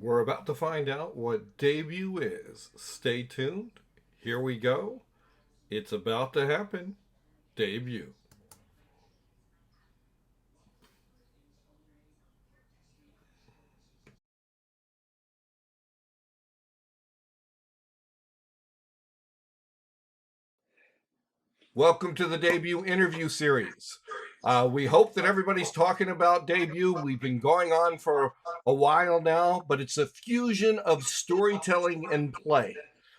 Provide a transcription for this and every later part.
We're about to find out what debut is. Stay tuned. Here we go. It's about to happen. Debut. Welcome to the debut interview series. We hope that everybody's talking about debut. We've been going on for a while now, but it's a fusion of storytelling and play.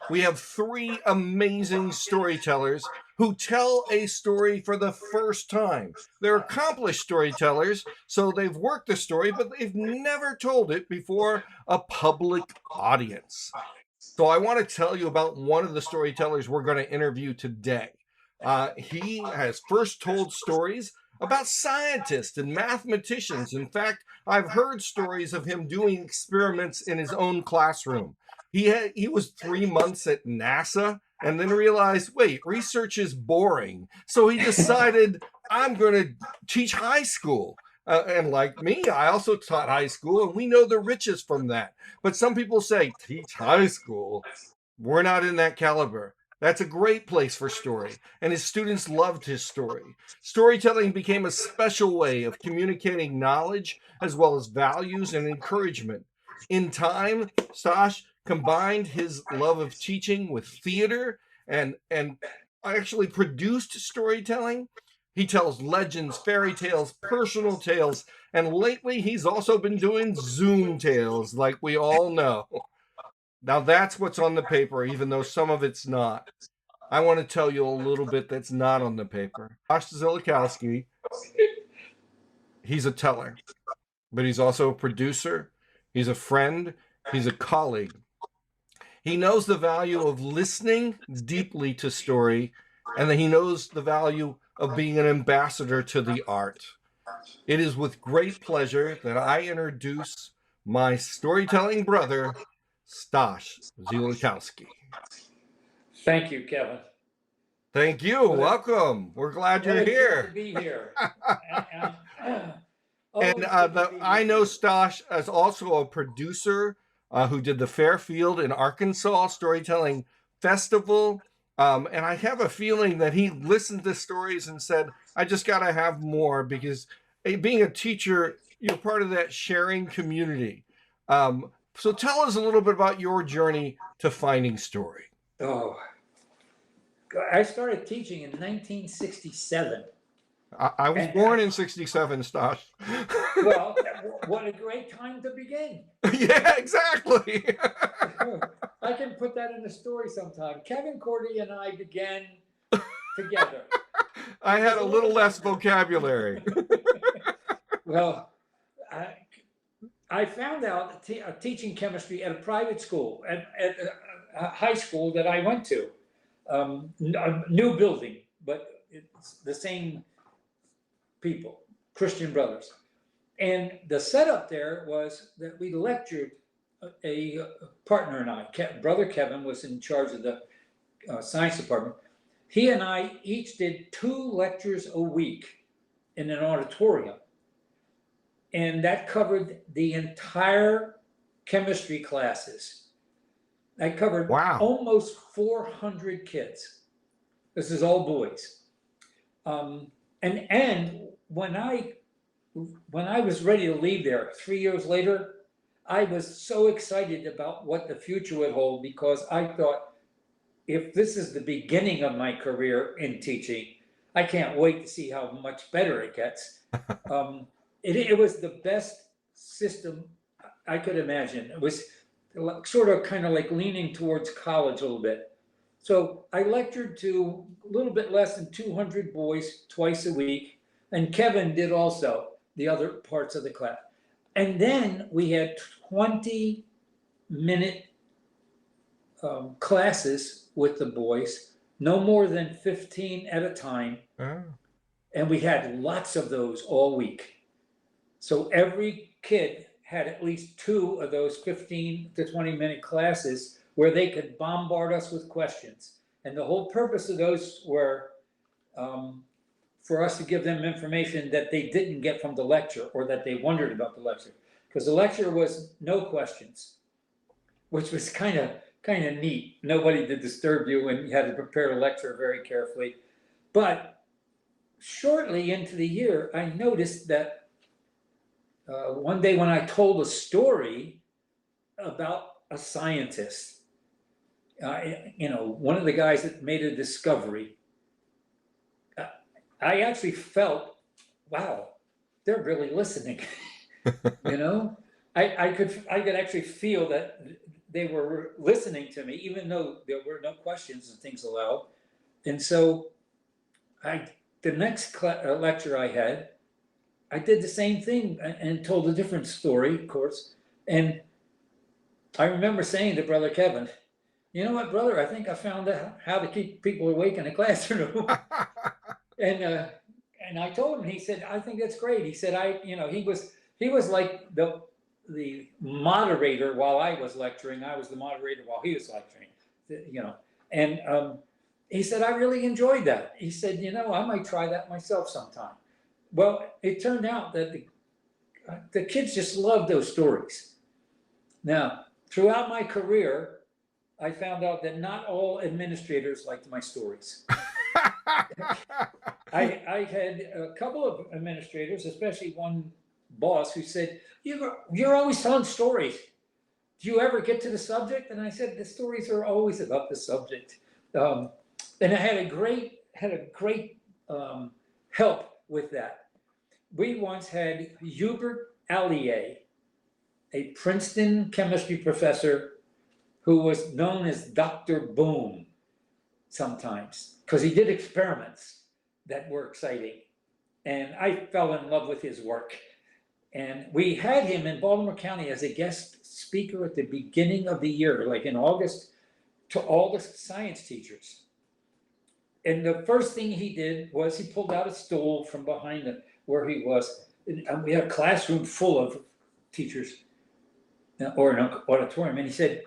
We have three amazing storytellers who tell a story for the first time. They're accomplished storytellers, so they've worked the story, but they've never told it before a public audience. So I want to tell you about one of the storytellers we're going to interview today. He has first told stories about scientists and mathematicians. In fact, I've heard stories of him doing experiments in his own classroom. He was 3 months at NASA and then realized, wait, research is boring. So he decided, I'm going to teach high school. And like me, I also taught high school, and we know the riches from that. But some people say, teach high school. We're not in that caliber. That's a great place for story, and his students loved his story. Storytelling became a special way of communicating knowledge as well as values and encouragement. In time, Stas combined his love of teaching with theater and actually produced storytelling. He tells legends, fairy tales, personal tales, and lately he's also been doing Zoom tales, like we all know. Now that's what's on the paper, even though some of it's not. I want to tell you a little bit that's not on the paper. Stas Ziolkowski, he's a teller, but he's also a producer, he's a friend, he's a colleague. He knows the value of listening deeply to story, and that he knows the value of being an ambassador to the art. It is with great pleasure that I introduce my storytelling brother, Stas Ziolkowski. Thank you, Kevin. Thank you. Welcome. We're glad you're Really good to here. be here. And I know Stas as also a producer who did the Fairfield in Arkansas Storytelling Festival. And I have a feeling that he listened to stories and said, I just got to have more because being a teacher, you're part of that sharing community. So tell us a little bit about your journey to finding story. Oh, I started teaching in 1967. I was born in 67, Stas. Well, what a great time to begin. Yeah, exactly. I can put that in the story sometime. Kevin Cordy and I began together. I had a little less vocabulary. Well, I found out teaching chemistry at a private school, at a high school that I went to. A new building, but it's the same people, Christian brothers. And the setup there was that we lectured, a partner and I, brother Kevin was in charge of the science department. He and I each did 2 lectures a week in an auditorium. And that covered the entire chemistry classes. I covered almost 400 kids. This is all boys. And when I was ready to leave there 3 years later, I was so excited about what the future would hold, because I thought, if this is the beginning of my career in teaching, I can't wait to see how much better it gets. It was the best system I could imagine. It was sort of kind of like leaning towards college a little bit. So I lectured to a little bit less than 200 boys twice a week, and Kevin did also the other parts of the class. And then we had 20-minute classes with the boys, no more than 15 at a time. And we had lots of those all week. So every kid had at least 2 of those 15 to 20-minute classes where they could bombard us with questions. And the whole purpose of those were for us to give them information that they didn't get from the lecture, or that they wondered about the lecture. because the lecture was no questions, which was kind of neat. Nobody to disturb you, and you had to prepare a lecture very carefully. But shortly into the year, I noticed that one day when I told a story about a scientist, one of the guys that made a discovery, I actually felt, wow, they're really listening. I could actually feel that they were listening to me, even though there were no questions and things allowed. And so the next lecture I had, I did the same thing and told a different story, of course. And I remember saying to Brother Kevin, you know what, brother, I think I found out how to keep people awake in a classroom. And I told him, he said, I think that's great. He said, he was like the moderator while I was lecturing. I was the moderator while he was lecturing, and he said, I really enjoyed that. He said, I might try that myself sometime. Well, it turned out that the kids just loved those stories. Now, throughout my career, I found out that not all administrators liked my stories. I had a couple of administrators, especially one boss, who said, you're always telling stories. Do you ever get to the subject? And I said, the stories are always about the subject. And I had a great help with that. We once had Hubert Allier, a Princeton chemistry professor who was known as Dr. Boom sometimes, because he did experiments that were exciting. And I fell in love with his work. And we had him in Baltimore County as a guest speaker at the beginning of the year, like in August, to all the science teachers. And the first thing he did was he pulled out a stool from behind where he was. And we had a classroom full of teachers, or an auditorium. And he said,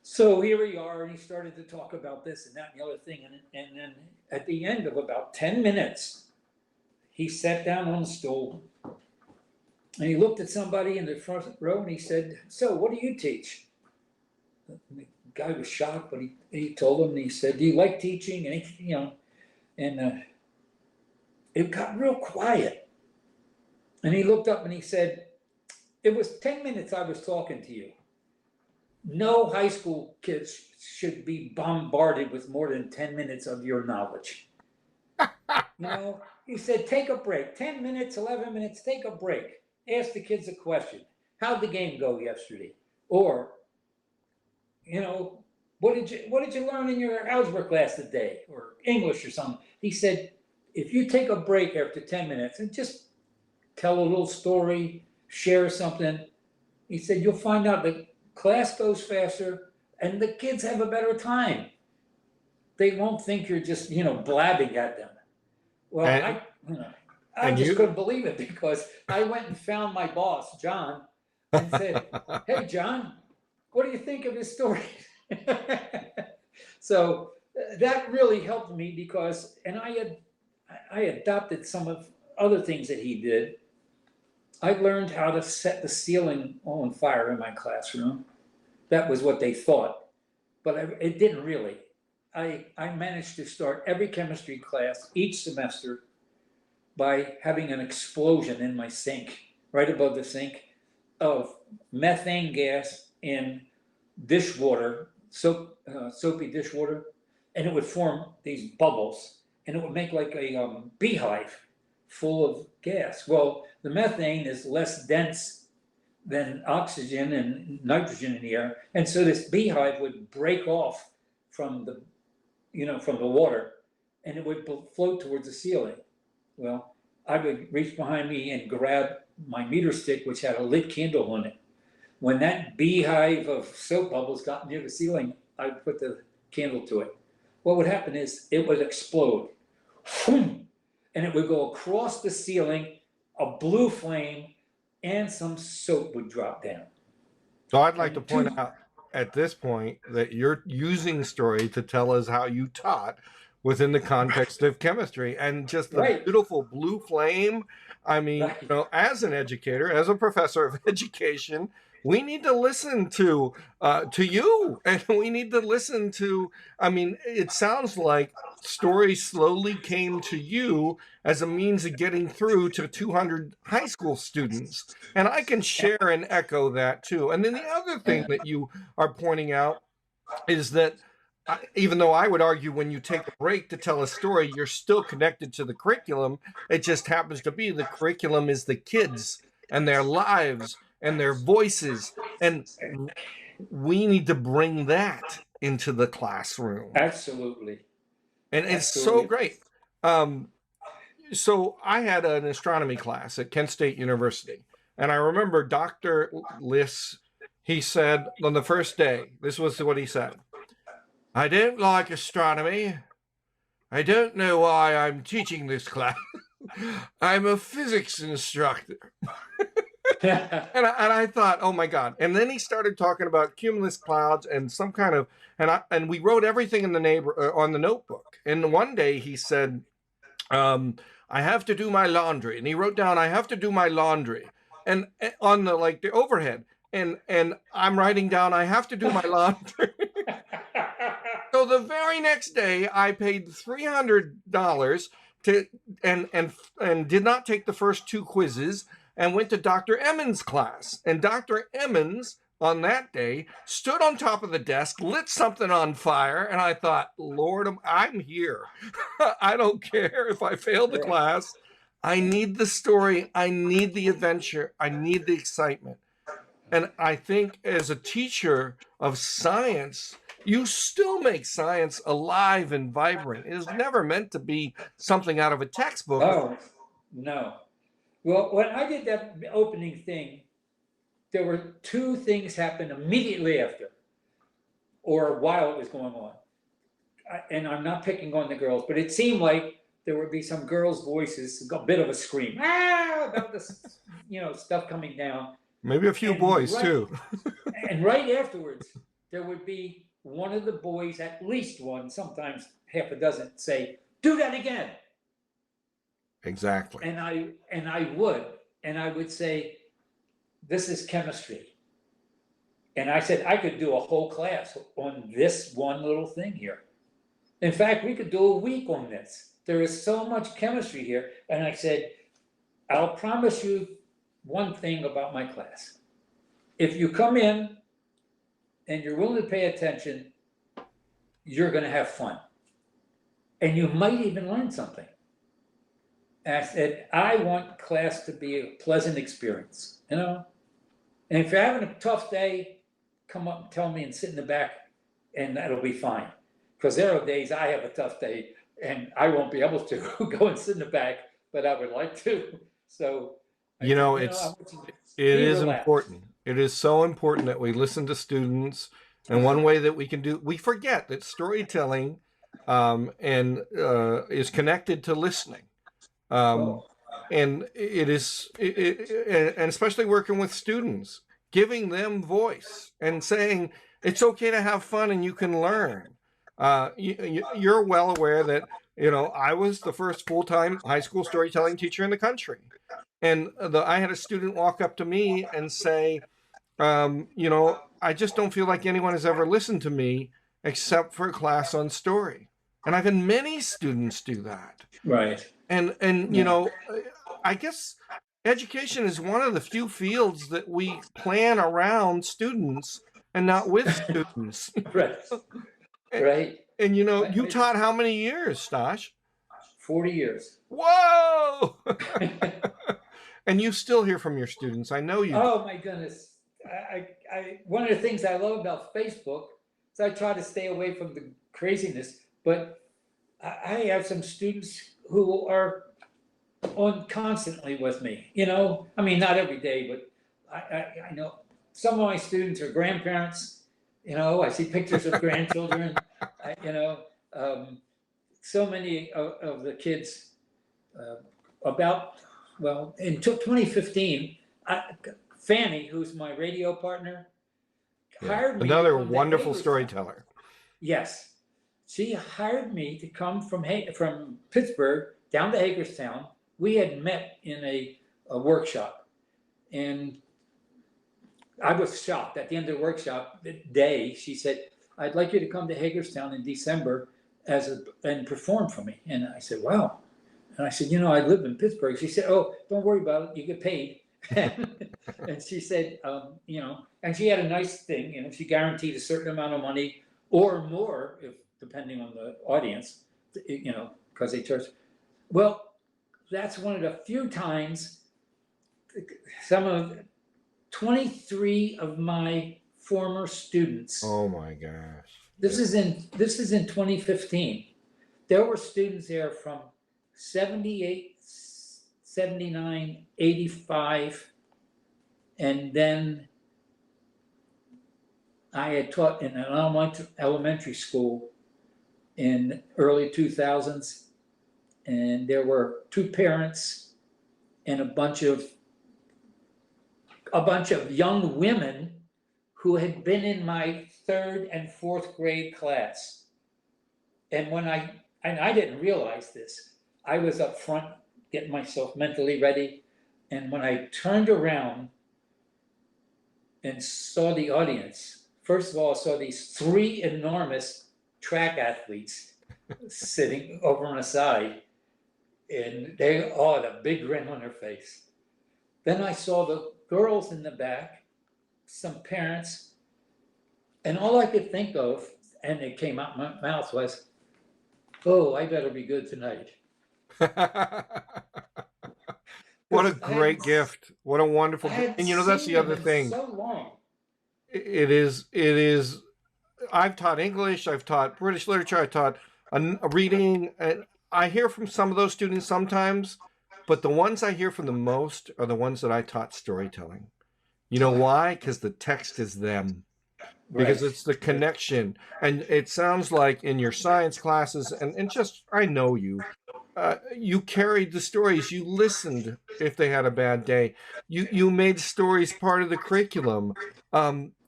so here we are. And he started to talk about this and that and the other thing. And then at the end of about 10 minutes, he sat down on the stool and he looked at somebody in the front row and he said, so what do you teach? The guy was shocked, but he told him, and he said, do you like teaching? And it got real quiet. And he looked up and he said, it was 10 minutes I was talking to you. No high school kids should be bombarded with more than 10 minutes of your knowledge. He said, take a break. 10 minutes, 11 minutes, take a break. Ask the kids a question. How'd the game go yesterday? Or, what did you learn in your algebra class today? Or English or something. He said, if you take a break after 10 minutes and just tell a little story, share something, he said, you'll find out the class goes faster and the kids have a better time. They won't think you're just, blabbing at them. Well, I just couldn't believe it, because I went and found my boss, John, and said, hey, John, what do you think of his story? So that really helped me, because, and I adopted some of other things that he did. I learned how to set the ceiling on fire in my classroom. That was what they thought, but it didn't really. I managed to start every chemistry class each semester by having an explosion in my sink, right above the sink, of methane gas in dishwater, soapy dishwater, and it would form these bubbles, and it would make like a beehive full of gas. Well, the methane is less dense than oxygen and nitrogen in the air, and so this beehive would break off from the water, and it would float towards the ceiling. Well, I would reach behind me and grab my meter stick, which had a lit candle on it. When that beehive of soap bubbles got near the ceiling, I would put the candle to it. What would happen is it would explode, and it would go across the ceiling, a blue flame, and some soap would drop down. So I'd like to point out at this point that you're using story to tell us how you taught within the context of chemistry, and just the beautiful blue flame I mean, Right. as an educator, as a professor of education, we need to listen to you, and we need to listen to. I mean, it sounds like story slowly came to you as a means of getting through to 200 high school students, and I can share and echo that too. And then the other thing that you are pointing out is that even though I would argue when you take a break to tell a story, you're still connected to the curriculum. It just happens to be the curriculum is the kids and their lives and their voices. And we need to bring that into the classroom. Absolutely. And it's so Absolutely. great. Um, so I had an astronomy class at Kent State University. And I remember Dr. Liss, he said on the first day, this was what he said: I don't like astronomy. I don't know why I'm teaching this class. I'm a physics instructor. And I thought, oh my God. And then he started talking about cumulus clouds and some kind of, and we wrote everything in the on the notebook. And one day he said, I have to do my laundry. And he wrote down, I have to do my laundry. And on the overhead. And I'm writing down, I have to do my laundry. So the very next day, I paid $300 to and did not take the first two quizzes and went to Dr. Emmons' class. And Dr. Emmons on that day stood on top of the desk, lit something on fire, and I thought, Lord, I'm here. I don't care if I fail the class. I need the story. I need the adventure. I need the excitement. And I think as a teacher of science, you still make science alive and vibrant. It is never meant to be something out of a textbook. Oh, no. Well, when I did that opening thing, there were two things happened immediately after, or while it was going on. And I'm not picking on the girls, but it seemed like there would be some girls' voices, a bit of a scream, about this, stuff coming down. Maybe a few boys too. And right afterwards, there would be one of the boys, at least one, sometimes half a dozen, say, "Do that again." Exactly. And I would say, "This is chemistry." And I said, I could do a whole class on this one little thing here. In fact, we could do a week on this. There is so much chemistry here. And I said, I'll promise you one thing about my class. If you come in and you're willing to pay attention, you're going to have fun. And you might even learn something. And I said, I want class to be a pleasant experience, And if you're having a tough day, come up and tell me and sit in the back, and that'll be fine. Because there are days I have a tough day and I won't be able to go and sit in the back, but I would like to. So, it is important. It is so important that we listen to students. And one way that we forget that storytelling is connected to listening. And and especially working with students, giving them voice and saying it's okay to have fun and you can learn. You're well aware that I was the first full-time high school storytelling teacher in the country, and I had a student walk up to me and say, I just don't feel like anyone has ever listened to me except for a class on story. And I've had many students do that. Right. And I guess education is one of the few fields that we plan around students and not with students. Right. Right. And you taught how many years, Stas? 40 years. Whoa! And you still hear from your students. I know you. Oh my goodness. One of the things I love about Facebook is I try to stay away from the craziness, but I have some students who are on constantly with me, I mean, not every day, but I know some of my students are grandparents, I see pictures of grandchildren, so many of the kids in 2015, Fanny, who's my radio partner, hired me. Another wonderful storyteller. Yes. She hired me to come from Pittsburgh down to Hagerstown we had met in a workshop, and I was shocked. At the end of the workshop day, she said, "I'd like you to come to Hagerstown in December and perform for me." And I said, "Wow." And I said, "You know, I live in Pittsburgh." She said, "Oh, don't worry about it. You get paid." And she said, you know, and she had a nice thing, you know, she guaranteed a certain amount of money or more, if depending on the audience, you know, because they charge. Well, that's one of the few times some of 23 of my former students. Oh my gosh. This is in 2015. There were students there from 78, 79, 85, and then I had taught in an elementary school in early 2000s, and there were 2 parents and a bunch of young women who had been in my 3rd and 4th grade class. And I didn't realize this. I was up front getting myself mentally ready, and when I turned around and saw the audience, first of all, I saw these 3 enormous track athletes sitting over on the side, and they all had a big grin on their face. Then I saw the girls in the back, some parents, and all I could think of, and it came out my mouth, was, "Oh, I better be good tonight." What a great gift. What a wonderful gift. And you know, that's the other thing. So long. It is, I've taught English, I've taught British literature, I taught reading, and I hear from some of those students sometimes, but the ones I hear from the most are the ones that I taught storytelling. You know why? Because the text is them. Because it's the connection. And it sounds like in your science classes, and just, I know you, you carried the stories. You listened if they had a bad day. You made stories part of the curriculum.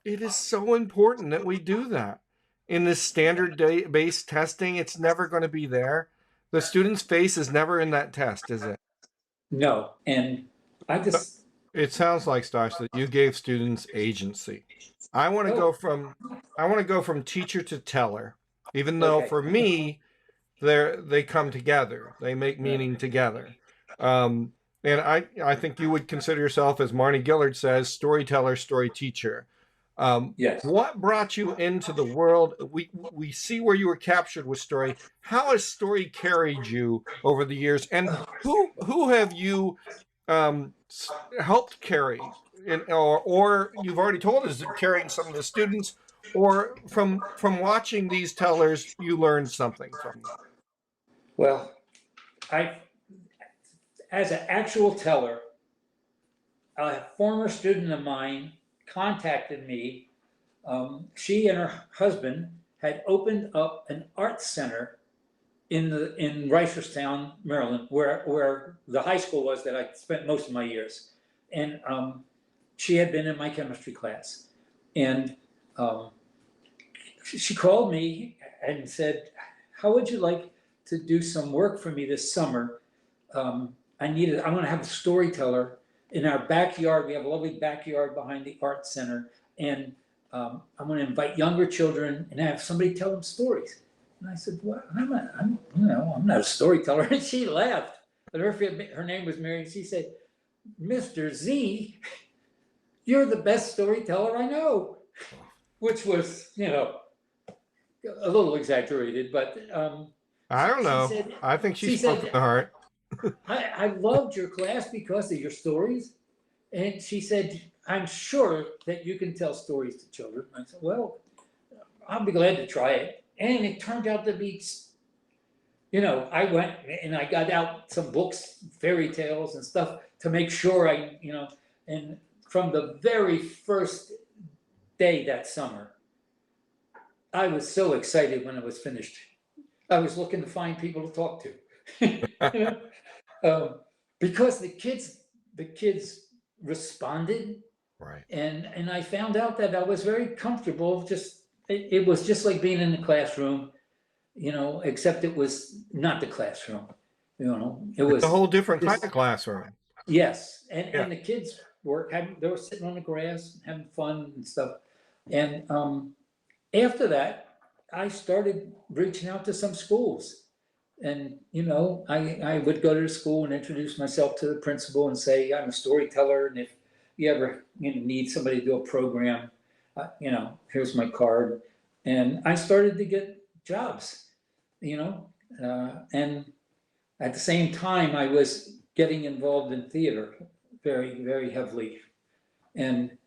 It is so important that we do that. In this standard-based testing, it's never going to be there. The student's face is never in that test, is it? No, and I just. It sounds like, Stas, that you gave students agency. I want to go from teacher to teller, even though Okay. for me, they come together. They make meaning together. And I think you would consider yourself, as Marnie Gillard says, storyteller, story teacher. Yes. What brought you into the world? We see where you were captured with story. How has story carried you over the years, and who have you helped carry, or you've already told us that carrying some of the students, or from watching these tellers, you learned something from them? Well, as an actual teller, a former student of mine contacted me. She and her husband had opened up an art center in Reisterstown, Maryland, where the high school was that I spent most of my years. And she had been in my chemistry class. And she called me and said, "How would you like to do some work for me this summer? I'm going to have a storyteller in our backyard. We have a lovely backyard behind the art center. And I'm going to invite younger children and have somebody tell them stories." And I said, "Well, I'm not a storyteller." And she laughed. But her name was Mary. And she said, "Mr. Z, you're the best storyteller I know," which was, you know, a little exaggerated, but I don't know. I think she spoke from the heart. I loved your class because of your stories. And she said, "I'm sure that you can tell stories to children." I said, "Well, I'll be glad to try it." And it turned out to be, you know, I went and I got out some books, fairy tales and stuff to make sure and from the very first day that summer, I was so excited when it was finished. I was looking to find people to talk to. Because the kids responded. Right. And I found out that I was very comfortable. It was just like being in the classroom, you know, except it was not the classroom. It It's a was whole different kind just, of classroom. yes. Yeah. And the kids they were sitting on the grass, having fun and stuff. And after that, I started reaching out to some schools. And, I would go to the school and introduce myself to the principal and say, I'm a storyteller. And if you ever, need somebody to do a program, here's my card. And I started to get jobs, and at the same time, I was getting involved in theater very, very heavily. And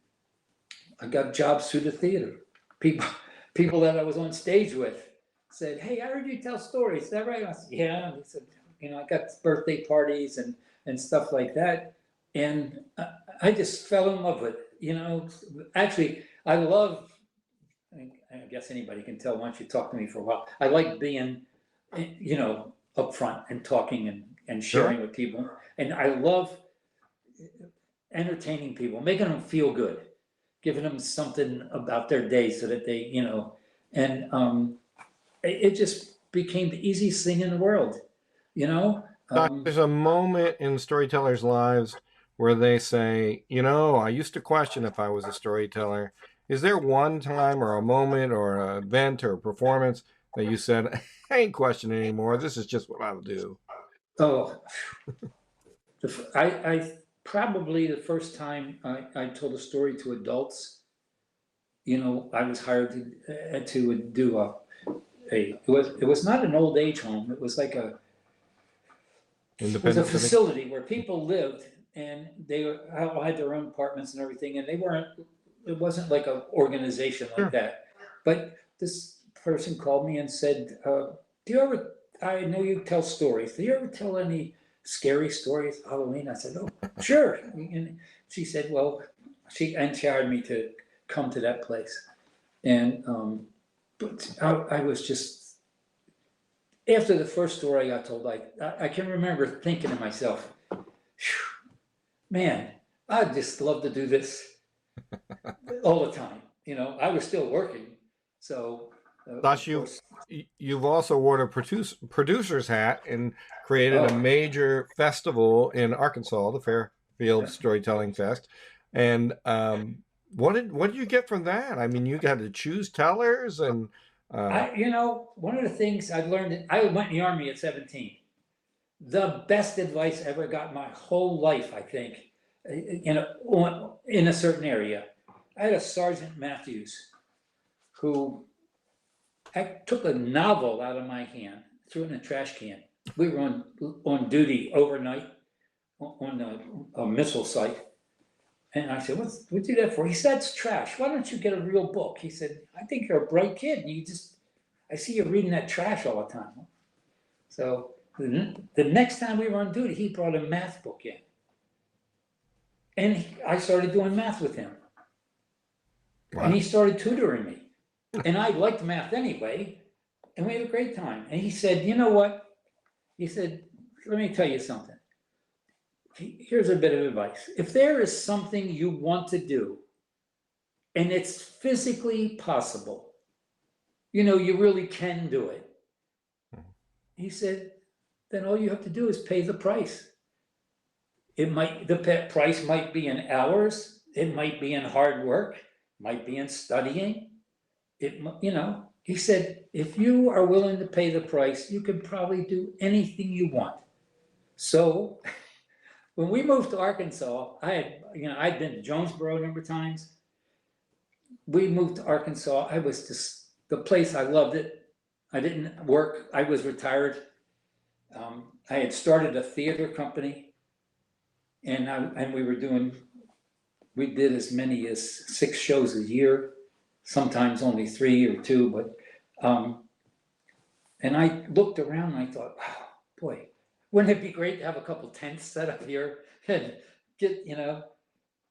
I got jobs through the theater. People, people that I was on stage with said, "Hey, I heard you tell stories. Is that right?" I said, "Yeah." And they said, I got birthday parties and stuff like that, and I just fell in love with it. Actually, I love. I guess anybody can tell once you talk to me for a while. I like being, up front and talking and Sure. sharing with people, and I love entertaining people, making them feel good, giving them something about their day so that they, and it just became the easiest thing in the world, you know. There's a moment in storytellers' lives where they say, I used to question if I was a storyteller. Is there one time or a moment or an event or a performance that you said, I ain't questioning anymore. This is just what I'll do? Oh, I probably the first time I told a story to adults, I was hired to do it was not an old age home. It was like it was a Independent living? facility where people lived, and they all had their own apartments and everything, and it wasn't like an organization like Sure. that. But this person called me and said, do you ever, I know you tell stories. Do you ever tell any scary stories, Halloween? I said, oh, sure. And she said, well, she hired me to come to that place. And, but I was just, after the first story I got told, I can remember thinking to myself, man, I'd just love to do this all the time. I was still working. So, Thus, of course, you've also worn a producer's hat and created a oh, major festival in Arkansas, the Fairfield yeah. Storytelling Fest. And what did you get from that? I mean, you got to choose tellers and uh, One of the things I learned, I went in the Army at 17. The best advice I ever got my whole life, I think, in a certain area. I had a Sergeant Matthews who I took a novel out of my hand, threw it in a trash can. We were on duty overnight on a missile site. And I said, what'd you do that for? He said, it's trash. Why don't you get a real book? He said, I think you're a bright kid. And I see you reading that trash all the time. So the next time we were on duty, he brought a math book in. And I started doing math with him. And wow. he started tutoring me. And I liked math anyway. And we had a great time. And he said, you know what? He said, let me tell you something. Here's a bit of advice. If there is something you want to do and it's physically possible, you really can do it. He said, then all you have to do is pay the price. The price might be in hours, it might be in hard work, might be in studying. He said, if you are willing to pay the price, you can probably do anything you want. So when we moved to Arkansas, I'd been to Jonesboro a number of times. We moved to Arkansas. I was just the place. I loved it. I didn't work. I was retired. I had started a theater company, and we did as many as 6 shows a year, sometimes only 3 or 2. But and I looked around and I thought, wow, boy, wouldn't it be great to have a couple tents set up here and get.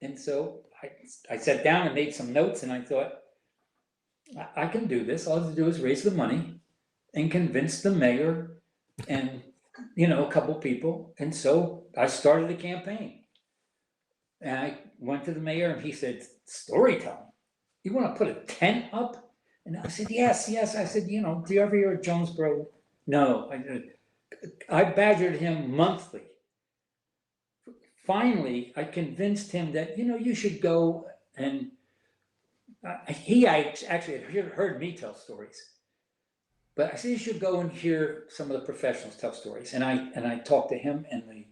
And so I sat down and made some notes, and I thought, I can do this. All I have to do is raise the money and convince the mayor and, a couple people. And so I started a campaign. And I went to the mayor and he said, storytelling? You want to put a tent up? And I said, yes, yes. I said, do you ever hear of Jonesboro? No. I did. I badgered him monthly. Finally, I convinced him that, you should go and he actually had heard me tell stories. But I said, you should go and hear some of the professionals tell stories. And I talked to him and the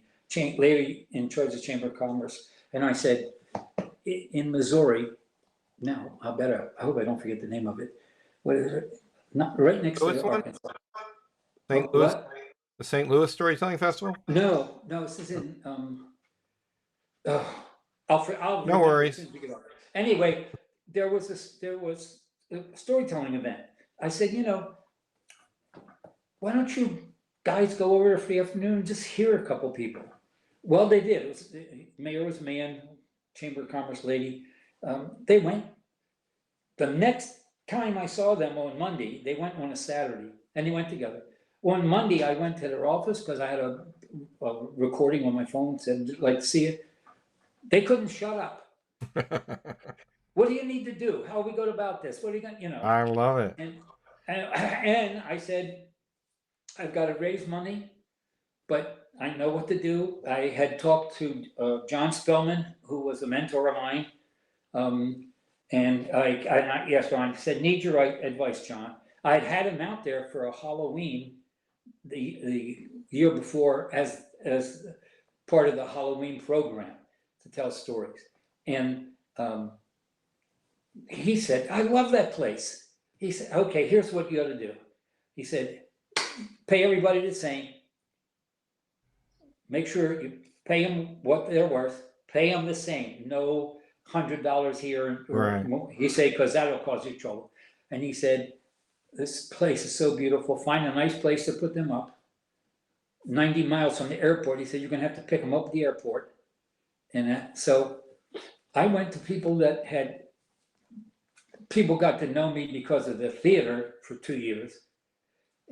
lady in charge of the Chamber of Commerce. And I said, in Missouri, now I hope I don't forget the name of it. What is it? Not right next Louis to one? Arkansas. St. Louis, What? the St. Louis Storytelling Festival? No, this is in oh, I'll No remember as soon worries. as we get off. Anyway, there was a storytelling event. I said, why don't you guys go over for the afternoon and just hear a couple people? Well, they did. It was, the mayor was man, Chamber of Commerce lady. They went. The next time I saw them on Monday, they went on a Saturday, and they went together. On Monday, I went to their office because I had a recording on my phone, said, like, see it. They couldn't shut up. What do you need to do? How we go about this? What are you going to, I love it. And I said, I've got to raise money, but I know what to do. I had talked to John Spellman, who was a mentor of mine. And I asked John, I said, need your advice, John. I had him out there for a Halloween the year before as part of the Halloween program to tell stories. And he said, I love that place. He said, okay, here's what you got to do. He said, pay everybody the same. Make sure you pay them what they're worth. Pay them the same. No $100 here. Right. He said, because that'll cause you trouble. And he said, this place is so beautiful. Find a nice place to put them up. 90 miles from the airport. He said, you're going to have to pick them up at the airport. And so I went to people people got to know me because of the theater for 2 years.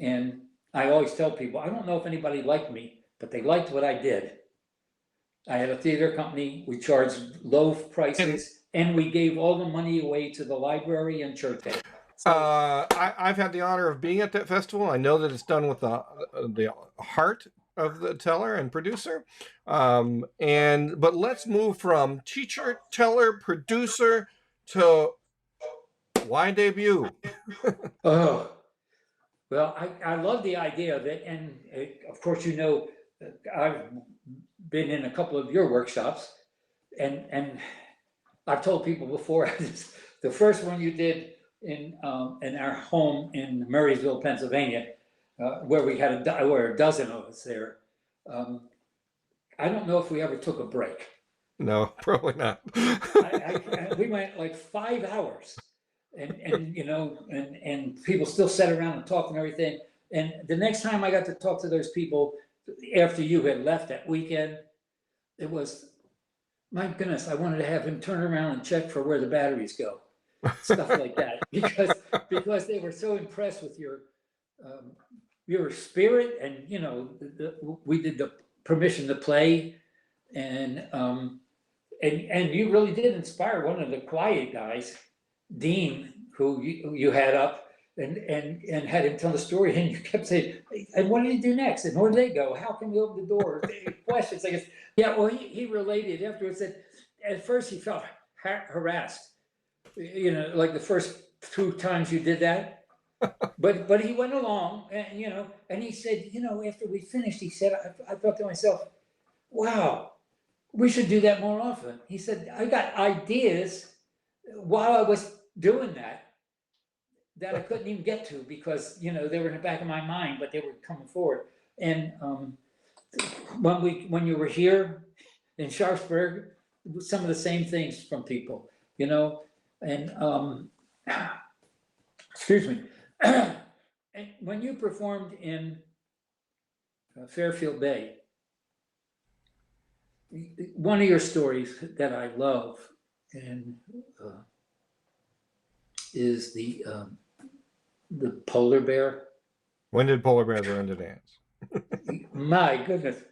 And I always tell people, I don't know if anybody liked me, but they liked what I did. I had a theater company. We charged low prices, and we gave all the money away to the library and church. So, I've had the honor of being at that festival. I know that it's done with the heart of the teller and producer. But let's move from teacher, teller, producer to why debut? oh, well, I love the idea of it. And of course, I've been in a couple of your workshops, and I've told people before, the first one you did in our home in Murraysville, Pennsylvania, where we had a dozen of us there. I don't know if we ever took a break. No, probably not. We went like 5 hours, and people still sat around and talked and everything. And the next time I got to talk to those people after you had left that weekend, it was, my goodness, I wanted to have him turn around and check for where the batteries go, stuff like that, because they were so impressed with your spirit, and we did the permission to play, and you really did inspire one of the quiet guys, Dean, who you had up, and had him tell the story, and you kept saying, and what did he do next? And where did they go? How can we open the door? Questions, I guess. Yeah, well, he related afterwards that at first he felt harassed, like the first 2 times you did that. But he went along, and he said, after we finished, he said, I thought to myself, wow, we should do that more often. He said, I got ideas while I was doing that I couldn't even get to because, they were in the back of my mind, but they were coming forward. And when you were here in Sharpsburg, some of the same things from people, and excuse me. And when you performed in Fairfield Bay, one of your stories that I love and is the polar bear. When did polar bears learn to dance? My goodness.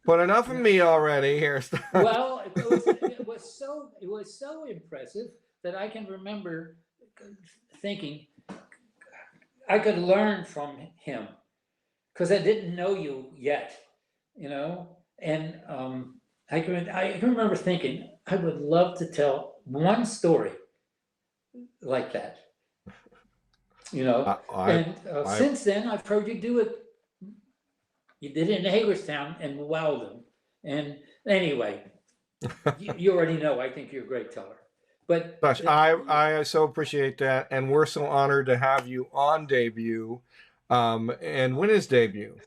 But enough of me already here. Well, it was so impressive that I can remember thinking, I could learn from him because I didn't know you yet, you know? And I can remember thinking, I would love to tell one story like that, you know? I, And I, since then, I've heard you do it. You did it in Hagerstown and wowed them. And anyway, you already know I think you're a great teller. But Gosh, I so appreciate that, and we're so honored to have you on debut. And when is debut?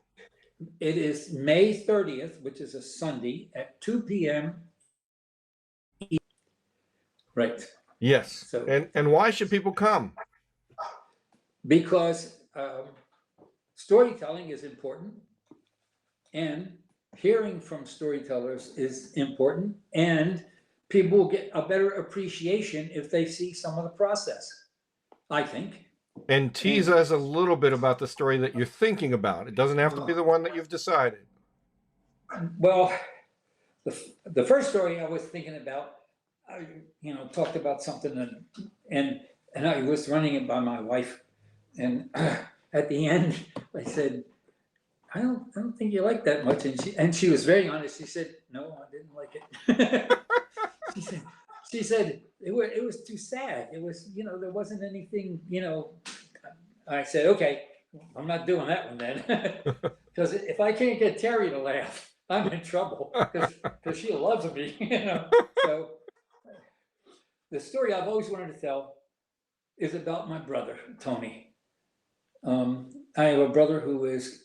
it is May 30th, which is a Sunday at 2 p.m. Right. Yes. So, And why should people come? because storytelling is important, and hearing from storytellers is important, and people will get a better appreciation if they see some of the process, I think. And tease us a little bit about the story that you're thinking about. It doesn't have to be the one that you've decided. Well, the first story I was thinking about, I talked about something, and I was running it by my wife, and at the end I said, I don't think you like that much, and she was very honest. She said, no, I didn't like it. she said it was too sad. It was, there wasn't anything, I said, okay, I'm not doing that one then, because if I can't get Terry to laugh, I'm in trouble, because she loves me, So the story I've always wanted to tell is about my brother, Tony. I have a brother who is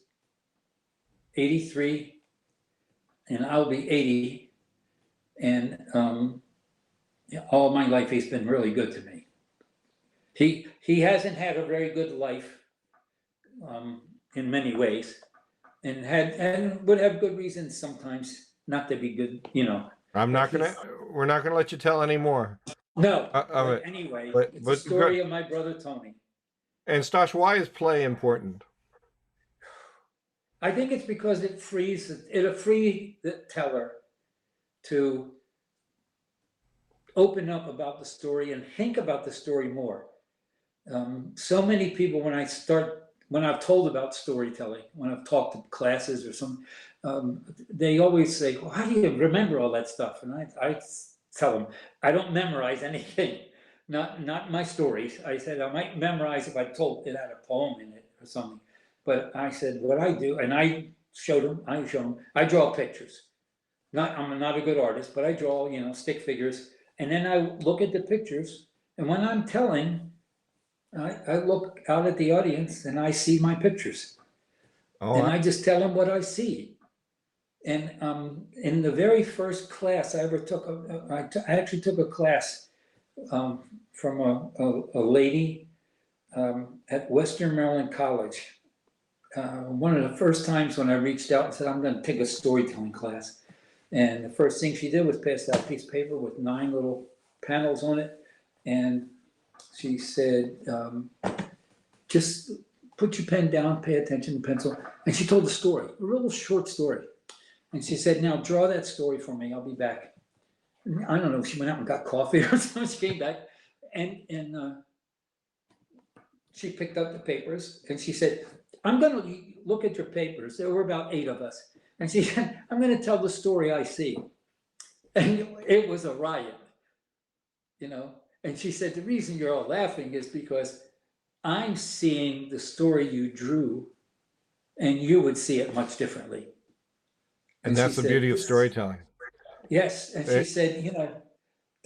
83, and I'll be 80, and all my life he's been really good to me. He hasn't had a very good life in many ways, and would have good reasons sometimes not to be good, We're not gonna let you tell any more. No, of it. anyway, But it's a story of my brother Tony. And Stas, why is play important? I think it's because it frees the teller to open up about the story and think about the story more. So many people, when I've told about storytelling, when I've talked to classes or some, they always say, well, how do you remember all that stuff? And I tell them, I don't memorize anything, not my stories. I said, I might memorize if I told it had a poem in it or something. But I said, what I do, and I showed them, I draw pictures. I'm not a good artist, but I draw, stick figures. And then I look at the pictures, and when I'm telling, I look out at the audience and I see my pictures. And I just tell them what I see. And in the very first class I ever took, I actually took a class from a lady at Western Maryland College. One of the first times when I reached out and said, I'm going to take a storytelling class. And the first thing she did was pass that piece of paper with 9 little panels on it. And she said, just put your pen down, pay attention, pencil. And she told a story, a real short story. And she said, now draw that story for me, I'll be back. And I don't know if she went out and got coffee or something. She came back and she picked up the papers and she said, I'm going to look at your papers. There were about 8 of us. And she said, I'm going to tell the story I see. And it was a riot, And she said, the reason you're all laughing is because I'm seeing the story you drew and you would see it much differently. And that's the beauty of storytelling. Yes. And she said,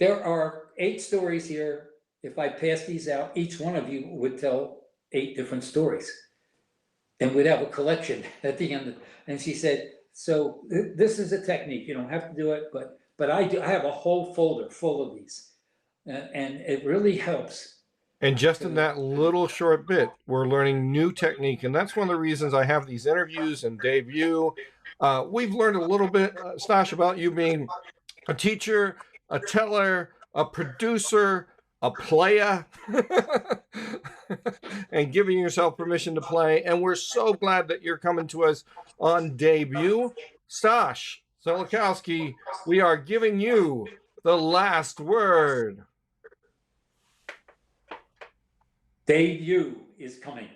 there are 8 stories here. If I pass these out, each one of you would tell 8 different stories. And we'd have a collection at the end. And she said, so this is a technique. You don't have to do it, but I have a whole folder full of these. And it really helps. And just in that little short bit, we're learning new technique. And that's one of the reasons I have these interviews and debut. We've learned a little bit, Stas, about you being a teacher, a teller, a producer, a player, and giving yourself permission to play. And we're so glad that you're coming to us on debut. Stas Ziolkowski, we are giving you the last word. Debut is coming.